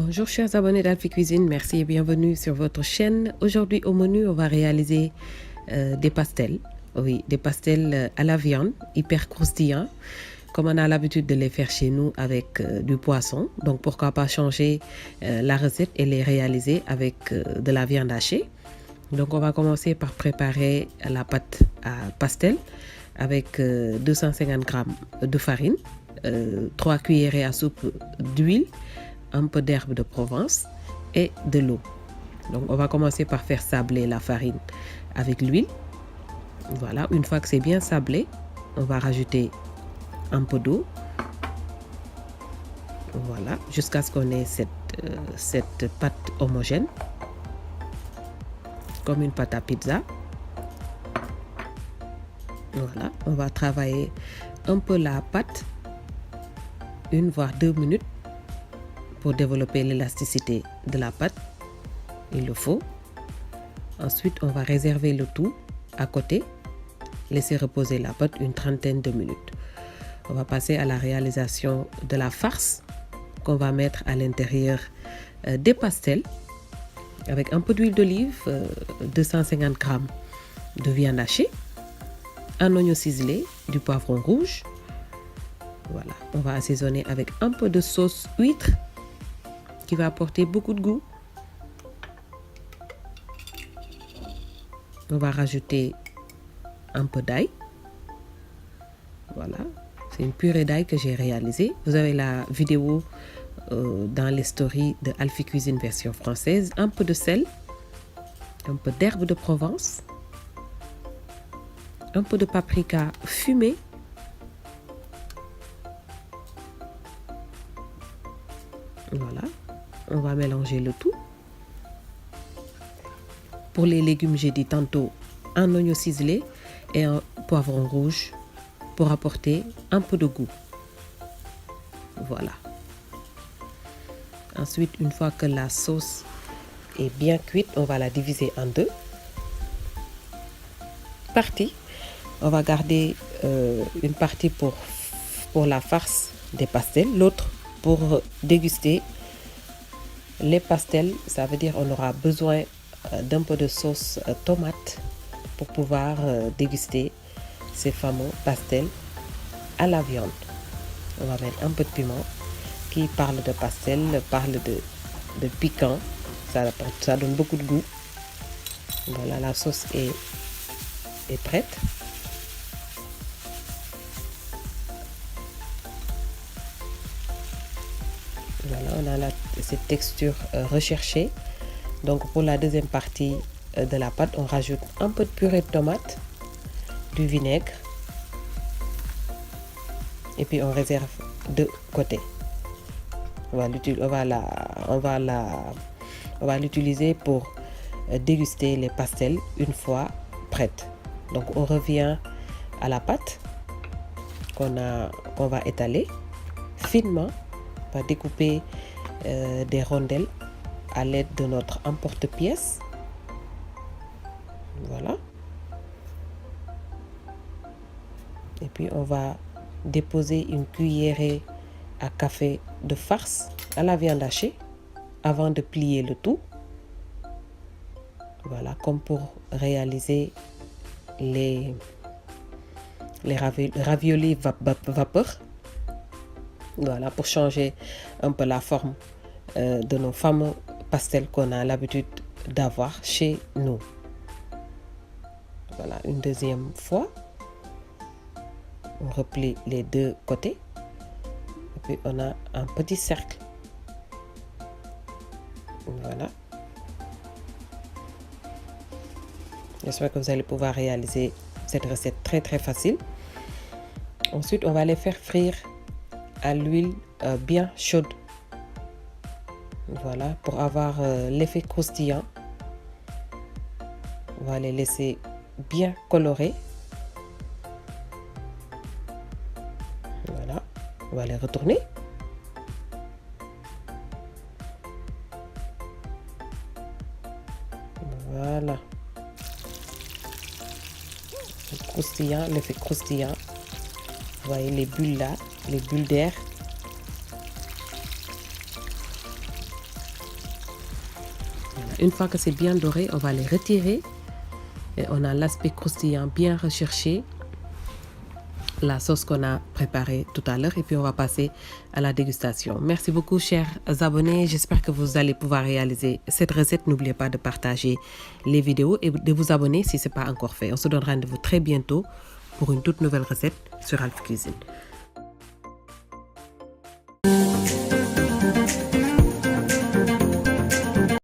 Bonjour chers abonnés d'Alphie Cuisine, merci et bienvenue sur votre chaîne. Aujourd'hui au menu, on va réaliser des pastels. Oui, des pastels à la viande, hyper croustillants, comme on a l'habitude de les faire chez nous avec du poisson. Donc pourquoi pas changer la recette et les réaliser avec de la viande hachée. Donc on va commencer par préparer la pâte à pastel avec 250 g de farine, 3 cuillerées à soupe d'huile, un peu d'herbe de Provence et de l'eau. Donc on va commencer par faire sabler la farine avec l'huile. Voilà, une fois que c'est bien sablé, on va rajouter un peu d'eau. Voilà, jusqu'à ce qu'on ait cette pâte homogène, comme une pâte à pizza. Voilà, on va travailler un peu la pâte, 1 voire 2 minutes, pour développer l'élasticité de la pâte. Il le faut. Ensuite, on va réserver le tout à côté, laisser reposer la pâte une trentaine de minutes. On va passer à la réalisation de la farce qu'on va mettre à l'intérieur des pastels avec un peu d'huile d'olive, 250 g de viande hachée, un oignon ciselé, du poivron rouge. Voilà, on va assaisonner avec un peu de sauce huître qui va apporter beaucoup de goût. On va rajouter un peu d'ail. Voilà, c'est une purée d'ail que j'ai réalisée. Vous avez la vidéo dans les stories de Alphie Cuisine version française. Un peu de sel, un peu d'herbe de Provence, un peu de paprika fumé, voilà, on va mélanger le tout. Pour les légumes, j'ai dit tantôt un oignon ciselé et un poivron rouge pour apporter un peu de goût. Voilà. Ensuite, une fois que la sauce est bien cuite, on va la diviser en 2 parties. On va garder une partie pour la farce des pastels, l'autre pour déguster les pastels. Ça veut dire on aura besoin d'un peu de sauce tomate pour pouvoir déguster ces fameux pastels à la viande. On va mettre un peu de piment. Qui parle de pastel parle de piquant. Ça donne beaucoup de goût. Voilà, la sauce est prête. Voilà, on a cette texture recherchée. Donc pour la deuxième partie de la pâte, on rajoute un peu de purée de tomate, du vinaigre et puis on réserve de côté. On va l'utiliser pour déguster les pastels une fois prête. Donc on revient à la pâte qu'on va étaler finement. On va découper des rondelles à l'aide de notre emporte-pièce. Voilà. Et puis on va déposer une cuillerée à café de farce à la viande hachée avant de plier le tout. Voilà, comme pour réaliser les raviolis vapeur. Voilà, pour changer un peu la forme de nos fameux pastels qu'on a l'habitude d'avoir chez nous. Voilà, une deuxième fois. On replie les deux côtés. Et puis on a un petit cercle. Voilà. J'espère que vous allez pouvoir réaliser cette recette très très facile. Ensuite, on va les faire frire à l'huile bien chaude. Voilà, pour avoir l'effet croustillant. On va les laisser bien colorés. Voilà, on va les retourner. Voilà. Croustillant, l'effet croustillant. Vous voyez les bulles là, les bulles d'air. Une fois que c'est bien doré, on va les retirer. Et on a l'aspect croustillant bien recherché, la sauce qu'on a préparée tout à l'heure, et puis on va passer à la dégustation. Merci beaucoup, chers abonnés. J'espère que vous allez pouvoir réaliser cette recette. N'oubliez pas de partager les vidéos et de vous abonner si ce n'est pas encore fait. On se donne rendez-vous très bientôt pour une toute nouvelle recette sur Alphie Cuisine.